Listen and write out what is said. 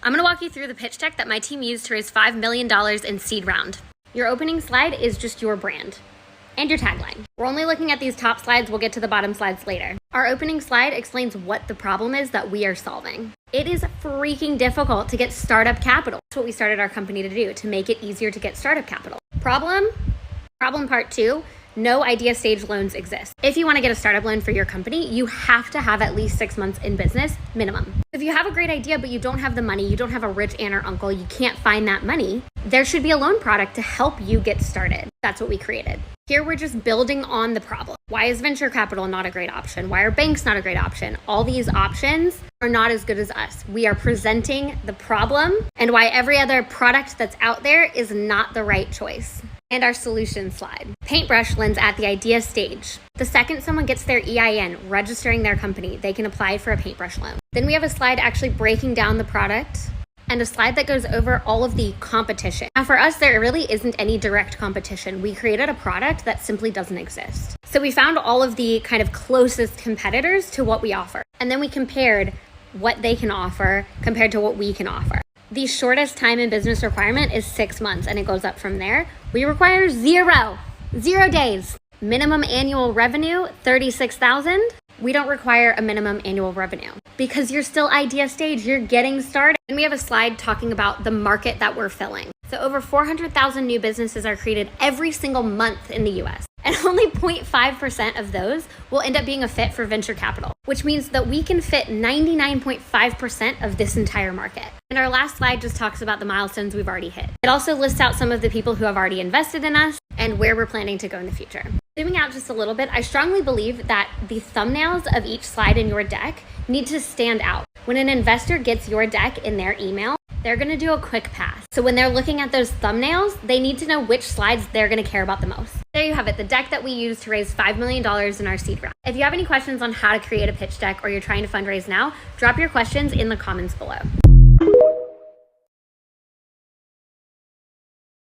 I'm going to walk you through the pitch deck that my team used to raise $5 million in seed round. Your opening slide is just your brand and your tagline. We're only looking at these top slides. We'll get to the bottom slides later. Our opening slide explains what the problem is that we are solving. It is freaking difficult to get startup capital. That's what we started our company to do, to make it easier to get startup capital. Problem part 2, no idea stage loans exist. If you want to get a startup loan for your company, you have to have at least 6 months in business minimum. If you have a great idea, but you don't have the money, you don't have a rich aunt or uncle, you can't find that money, there should be a loan product to help you get started. That's what we created. Here, we're just building on the problem. Why is venture capital not a great option? Why are banks not a great option? All these options are not as good as us. We are presenting the problem and why every other product that's out there is not the right choice. And our solution slide. Paintbrush lends at the idea stage. The second someone gets their EIN, registering their company, they can apply for a paintbrush loan. Then we have a slide actually breaking down the product and a slide that goes over all of the competition. Now for us, there really isn't any direct competition. We created a product that simply doesn't exist. So we found all of the kind of closest competitors to what we offer. And then we compared what they can offer compared to what we can offer. The shortest time in business requirement is 6 months, and it goes up from there. We require 0 days. Minimum annual revenue, $36,000. We don't require a minimum annual revenue because you're still idea stage, you're getting started. And we have a slide talking about the market that we're filling. So over 400,000 new businesses are created every single month in the US. And only 0.5% of those will end up being a fit for venture capital, which means that we can fit 99.5% of this entire market. And our last slide just talks about the milestones we've already hit. It also lists out some of the people who have already invested in us and where we're planning to go in the future. Zooming out just a little bit, I strongly believe that the thumbnails of each slide in your deck need to stand out. When an investor gets your deck in their email, they're going to do a quick pass. So when they're looking at those thumbnails, they need to know which slides they're going to care about the most. There you have it, the deck that we used to raise $5 million in our seed round. If you have any questions on how to create a pitch deck or you're trying to fundraise now, drop your questions in the comments below.